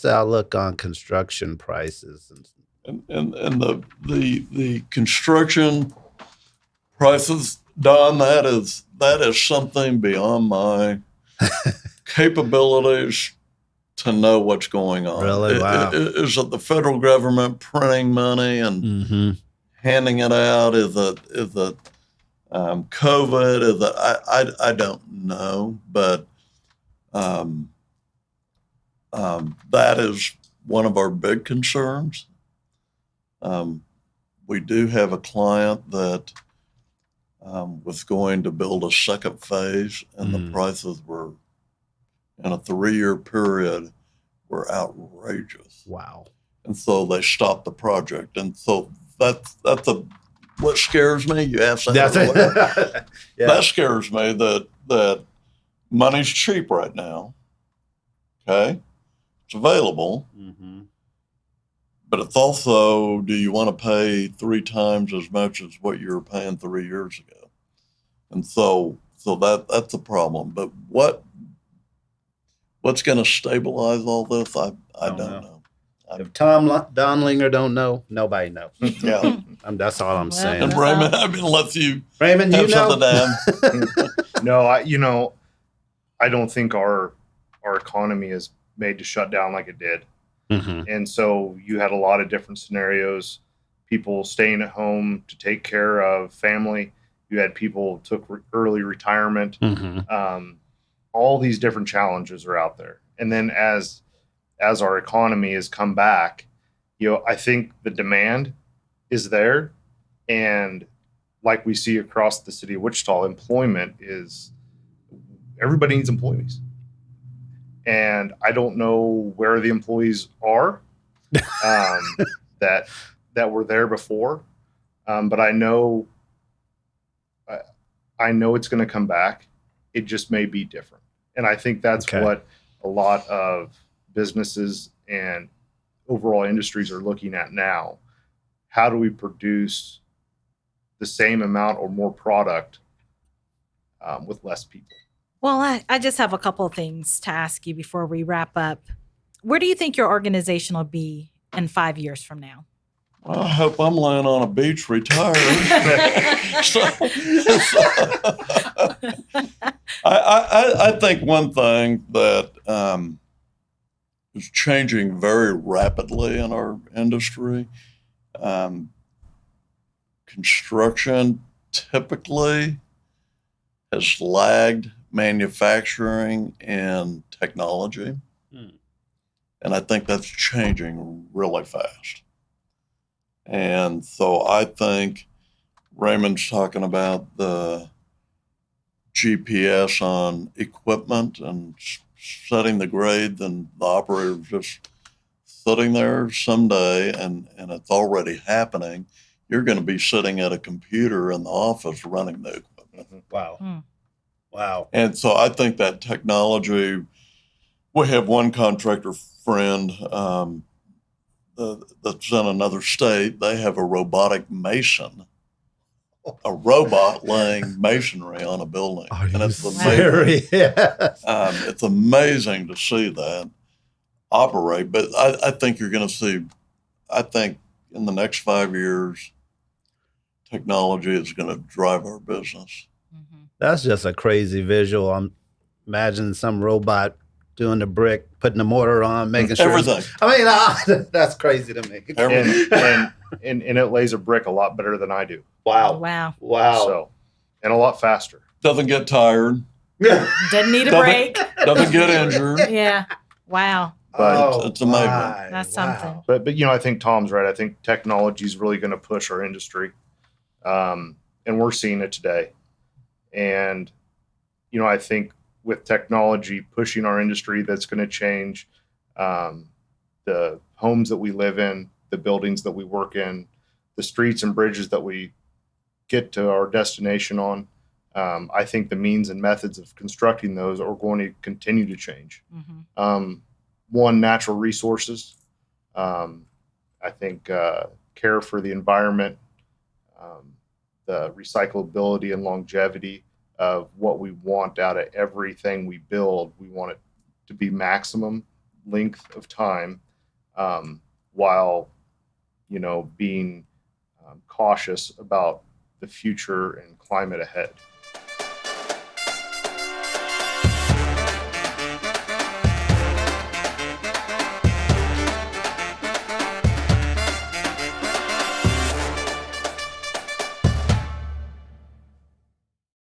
what's the outlook on construction prices? And the construction prices, Don, that is something beyond my capabilities to know what's going on. Really? Wow. Is it the federal government printing money and handing it out? Is it COVID? Is it, I don't know, but that is one of our big concerns. We do have a client that was going to build a second phase, and the prices were, in a 3-year period, were outrageous. Wow. And so they stopped the project. And so that's what scares me. You asked that. Yeah. That scares me that money's cheap right now. Okay. It's available. But it's also, do you want to pay 3 times as much as what you were paying 3 years ago? And so that's a problem. But what's going to stabilize all this? I don't know. If Tom Dondlinger don't know, nobody knows. Yeah. That's all I'm saying. And Raymond, I've been letting you Raymond, have you know? something to add. No, I don't think our economy is made to shut down like it did. And so you had a lot of different scenarios, people staying at home to take care of family. You had people who took early retirement. All these different challenges are out there. And then as our economy has come back, I think the demand is there. And like we see across the city of Wichita, employment is, everybody needs employees. And I don't know where the employees are that were there before, but I know it's going to come back. It just may be different, and I think that's what a lot of businesses and overall industries are looking at now. How do we produce the same amount or more product with less people? Well, I just have a couple of things to ask you before we wrap up. Where do you think your organization will be in 5 years from now? Well, I hope I'm laying on a beach retired. I think one thing that is changing very rapidly in our industry, construction typically has lagged manufacturing and technology. And I think that's changing really fast. And so I think Raymond's talking about the GPS on equipment and setting the grade, and the operator's just sitting there someday, and it's already happening. You're going to be sitting at a computer in the office running the equipment. Wow. Wow. And so I think that technology, we have one contractor friend that's in another state. They have a robotic mason, a robot laying masonry on a building. And it's amazing. It's amazing to see that operate. But I think you're going to see, I think in the next 5 years, technology is going to drive our business. That's just a crazy visual. I'm imagining some robot doing the brick, putting the mortar on, making sure everything. That's crazy to me. And it lays a brick a lot better than I do. Wow. So, and a lot faster. Doesn't get tired. Doesn't need a break. Doesn't get injured. Yeah. Wow. But it's amazing. That's something. But I think Tom's right. I think technology is really going to push our industry, and we're seeing it today. And I think with technology pushing our industry, that's going to change the homes that we live in, the buildings that we work in, the streets and bridges that we get to our destination on. I think the means and methods of constructing those are going to continue to change. One, natural resources. I think care for the environment, the recyclability and longevity of what we want out of everything we build. We want it to be maximum length of time, while being cautious about the future and climate ahead.